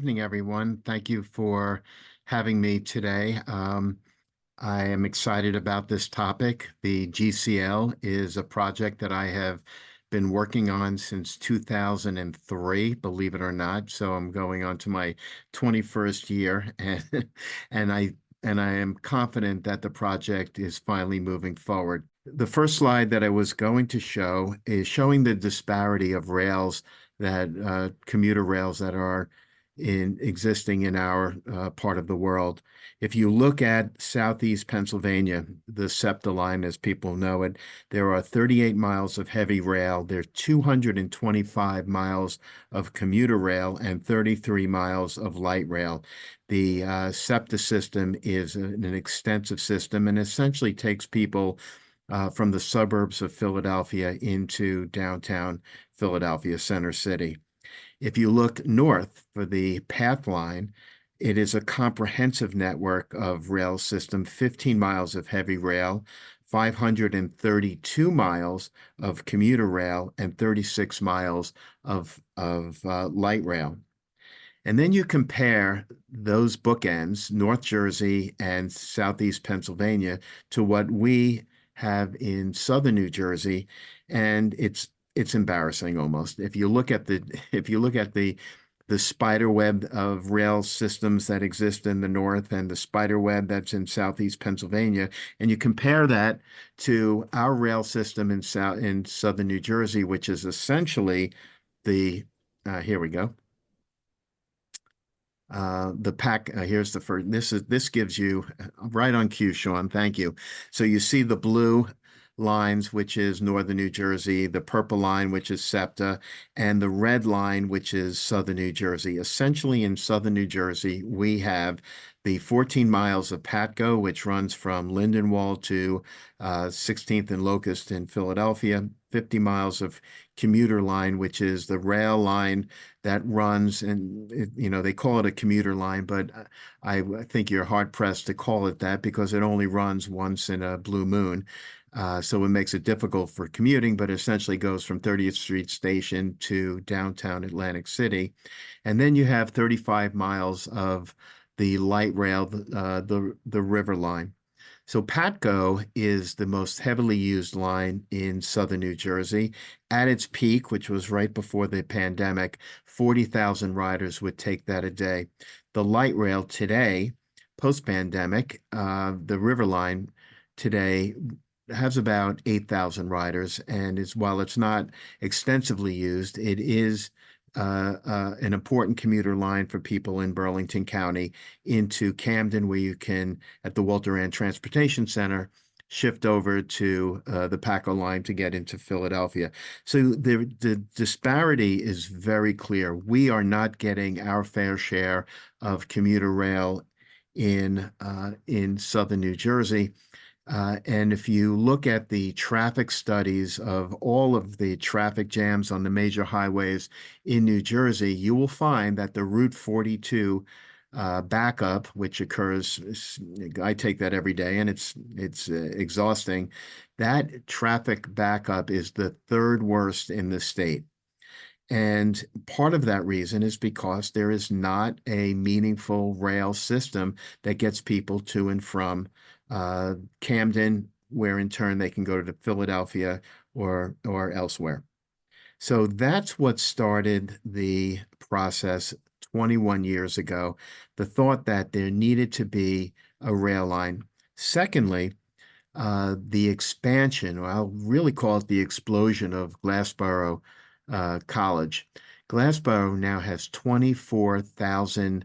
evening, everyone. Thank you for having me today. I am excited about this topic. The GCL is a project that I have been working on since 2003, believe it or not. So I'm going on to my 21st year, and and I and I am confident that the project is finally moving forward. The first slide that I was going to show is showing the disparity of rails that commuter rails that are existing in our part of the world. If you look at Southeast Pennsylvania, the SEPTA line, as people know it, there are 38 miles of heavy rail. There are 225 miles of commuter rail and 33 miles of light rail. The SEPTA system is an extensive system and essentially takes people from the suburbs of Philadelphia into downtown Philadelphia, Center City. If you look north for the PATH line, it is a comprehensive network of rail system, 15 miles of heavy rail, 532 miles of commuter rail, and 36 miles of light rail. And then you compare those bookends, North Jersey and Southeast Pennsylvania, to what we have in Southern New Jersey, and it's embarrassing almost. If you look at the spider web of rail systems that exist in the north and the spider web that's in Southeast Pennsylvania, and you compare that to our rail system in Southern New Jersey, which is essentially the here we go. The pack, here's the first, this gives you right on cue, Sean, thank you. So you see the blue lines, which is Northern New Jersey, the purple line, which is SEPTA, and the red line, which is Southern New Jersey. Essentially in Southern New Jersey, we have the 14 miles of PATCO, which runs from Lindenwold to 16th and Locust in Philadelphia, 50 miles of commuter line, which is the rail line that runs, and they call it a commuter line, but I think you're hard pressed to call it that because it only runs once in a blue moon. So it makes it difficult for commuting, but essentially goes from 30th Street Station to downtown Atlantic City. And then you have 35 miles of the light rail, the river line. So PATCO is the most heavily used line in Southern New Jersey. At its peak, which was right before the pandemic, 40,000 riders would take that a day. The light rail today, post-pandemic, the river line today has about 8,000 riders, and while it's not extensively used, it is an important commuter line for people in Burlington County into Camden, where you can, at the Walter Rand Transportation Center, shift over to the PATCO line to get into Philadelphia. So the disparity is very clear. We are not getting our fair share of commuter rail in Southern New Jersey. And if you look at the traffic studies of all of the traffic jams on the major highways in New Jersey, you will find that the Route 42 backup, which occurs, I take that every day, and it's exhausting. That traffic backup is the third worst in the state. And part of that reason is because there is not a meaningful rail system that gets people to and from Camden, where in turn they can go to Philadelphia or elsewhere. So that's what started the process 21 years ago, the thought that there needed to be a rail line. Secondly, the expansion, or I'll really call it the explosion of Glassboro College. Glassboro now has 24,000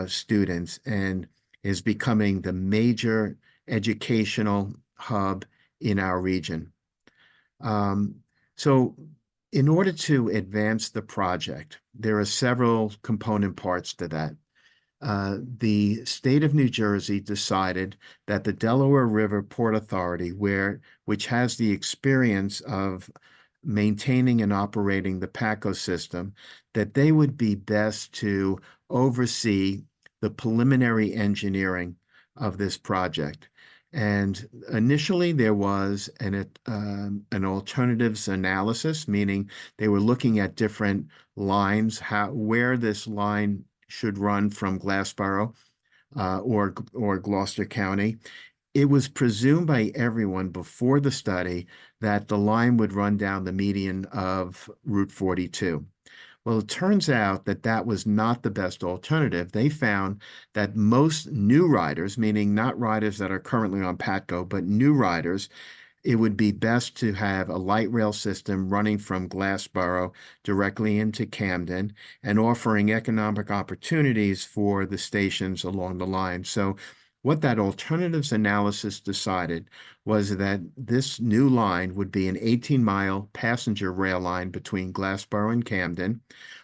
students and is becoming the major educational hub in our region. So in order to advance the project, there are several component parts to that. The state of New Jersey decided that the Delaware River Port Authority, which has the experience of maintaining and operating the PATCO system, that they would be best to oversee the preliminary engineering of this project. And initially, there was an alternatives analysis, meaning they were looking at different lines, where this line should run from Glassboro or Gloucester County. It was presumed by everyone before the study that the line would run down the median of Route 42. Well, it turns out that that was not the best alternative. They found that most new riders, meaning not riders that are currently on Patco, but new riders, it would be best to have a light rail system running from Glassboro directly into Camden and offering economic opportunities for the stations along the line. So what that alternatives analysis decided was that this new line would be an 18-mile passenger rail line between Glassboro and Camden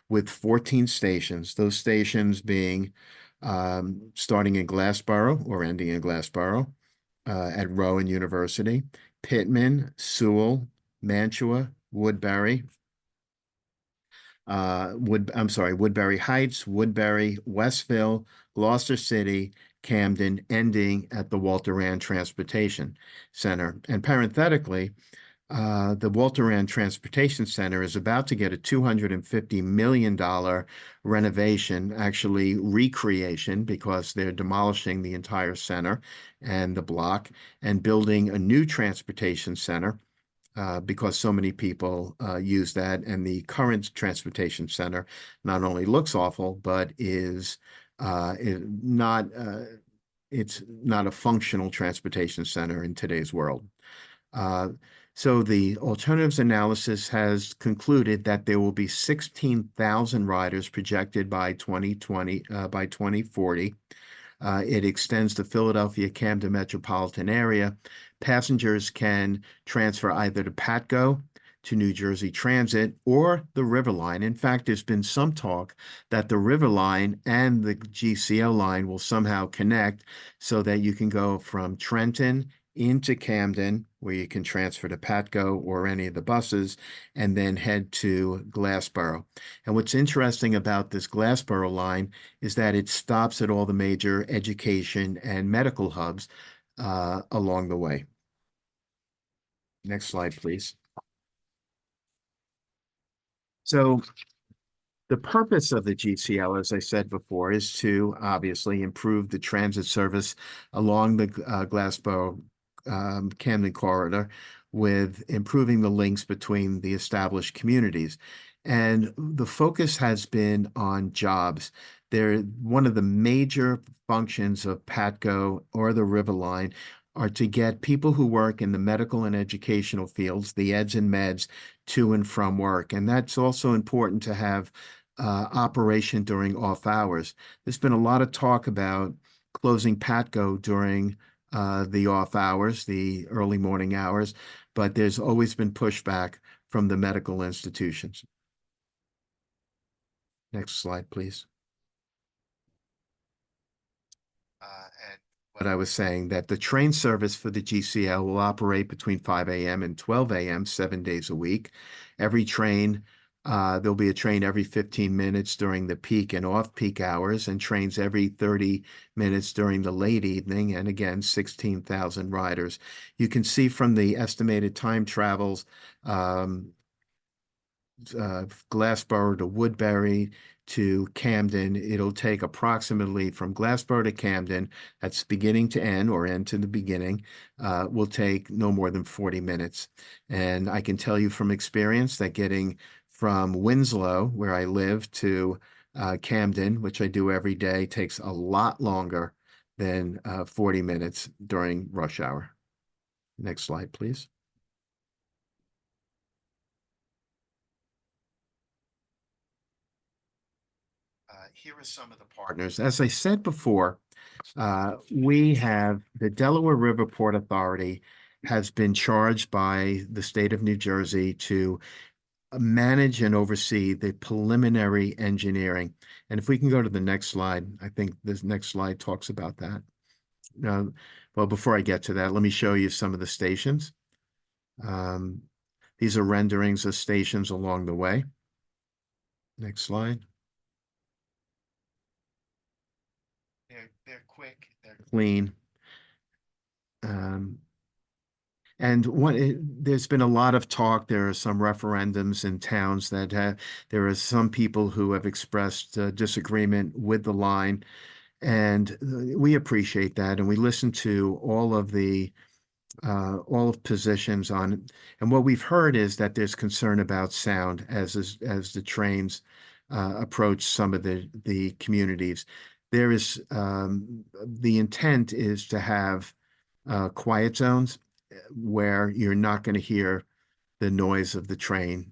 with 14 stations, those stations being starting in Glassboro or ending in Glassboro at Rowan University, Pitman, Sewell, Mantua, Woodbury, Woodbury Heights, Woodbury, Westville, Gloucester City, Camden, ending at the Walter Rand Transportation Center. And parenthetically, the Walter Rand Transportation Center is about to get a $250 million renovation, actually recreation, because they're demolishing the entire center and the block and building a new transportation center because so many people use that. And the current transportation center not only looks awful, but it's not a functional transportation center in today's world. Uh, so the alternatives analysis has concluded that there will be 16,000 riders projected by 2040. It extends the Philadelphia-Camden metropolitan area. Passengers can transfer either to Patco, to New Jersey Transit, or the River Line. In fact, there's been some talk that the River Line and the GCL line will somehow connect so that you can go from Trenton into Camden, where you can transfer to Patco or any of the buses, and then head to Glassboro. And what's interesting about this Glassboro line is that it stops at all the major education and medical hubs along the way. Next slide, please. So the purpose of the GCL, as I said before, is to obviously improve the transit service along the Glassboro Camden corridor with improving the links between the established communities. And the focus has been on jobs. They're one of the major functions of PATCO or the River Line are to get people who work in the medical and educational fields, the eds and meds, to and from work. And that's also important to have operation during off hours. There's been a lot of talk about closing Patco during the off hours, the early morning hours, but there's always been pushback from the medical institutions. Next slide, please. And what I was saying, that the train service for the GCL will operate between 5 a.m. and 12 a.m., 7 days a week. Every train, there'll be a train every 15 minutes during the peak and off-peak hours, and trains every 30 minutes during the late evening, and again, 16,000 riders. You can see from the estimated time travels, Glassboro to Woodbury to Camden. It'll take approximately from Glassboro to Camden, that's beginning to end or end to the beginning, will take no more than 40 minutes. And I can tell you from experience that getting from Winslow, where I live, to Camden, which I do every day, takes a lot longer than 40 minutes during rush hour. Next slide, please. Here are some of the partners. As I said before, we have the Delaware River Port Authority has been charged by the state of New Jersey to manage and oversee the preliminary engineering. And if we can go to the next slide, I think this next slide talks about that. Well, before I get to that, let me show you some of the stations. These are renderings of stations along the way. Next slide. They're quick, they're clean. Um, and there's been a lot of talk. There are some referendums in towns that have, there are some people who have expressed disagreement with the line, and we appreciate that. And we listen to all of positions on, and what we've heard is that there's concern about sound as the trains approach some of the communities. There is the intent is to have quiet zones where you're not going to hear the noise of the train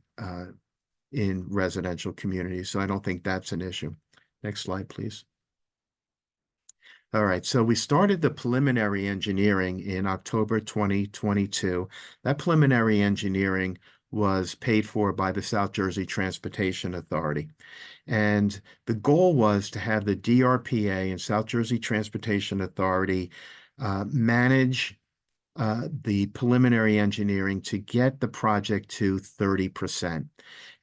in residential communities. So I don't think that's an issue. Next slide, please. All right, so we started the preliminary engineering in October 2022. That preliminary engineering was paid for by the South Jersey Transportation Authority. And the goal was to have the DRPA and South Jersey Transportation Authority manage the preliminary engineering to get the project to 30%.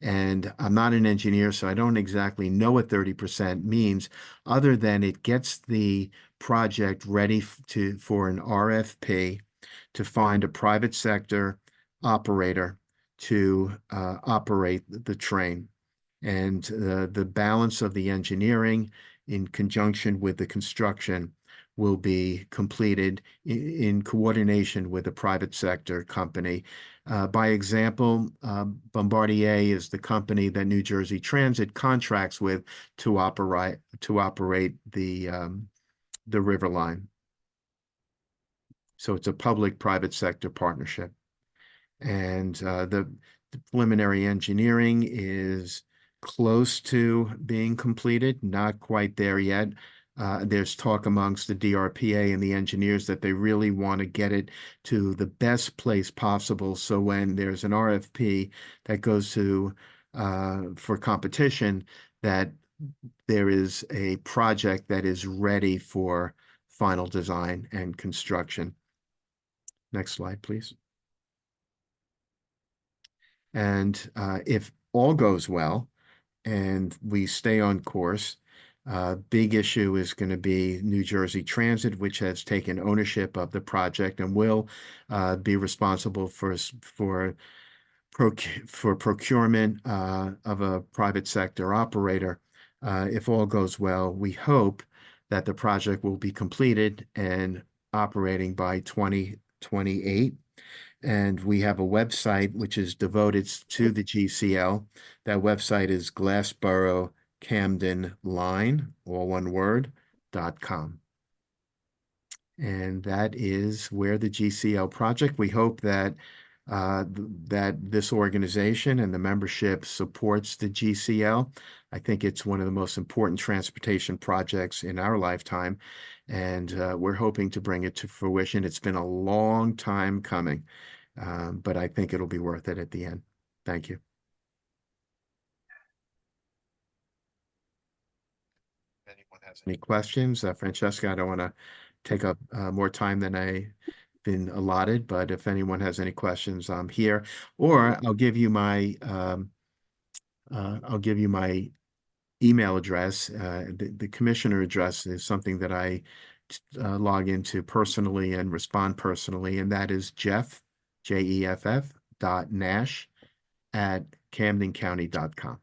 And I'm not an engineer, so I don't exactly know what 30% means, other than it gets the project ready for an RFP to find a private sector operator to operate the train. And the balance of the engineering in conjunction with the construction will be completed in coordination with a private sector company. By example, Bombardier is the company that New Jersey Transit contracts with to operate the River Line. So it's a public-private sector partnership. And the preliminary engineering is close to being completed, not quite there yet. There's talk amongst the DRPA and the engineers that they really want to get it to the best place possible. So when there's an RFP that goes to for competition, that there is a project that is ready for final design and construction. Next slide, please. And if all goes well and we stay on course, big issue is going to be New Jersey Transit, which has taken ownership of the project and will be responsible for procurement of a private sector operator. If all goes well, we hope that the project will be completed and operating by 2028. And we have a website which is devoted to the GCL. That website is Glassboro-Camden Line, all one word, .com. And that is where the GCL project. We hope that that this organization and the membership supports the GCL. I think it's one of the most important transportation projects in our lifetime, and we're hoping to bring it to fruition. It's been a long time coming, but I think it'll be worth it at the end. Thank you. If anyone has any questions, Francesca, I don't want to take up more time than I've been allotted, but if anyone has any questions, I'm here. Or I'll give you my email address. The commissioner address is something that I log into personally and respond personally, and that is Jeff, Jeff, Nash @CamdenCounty.com.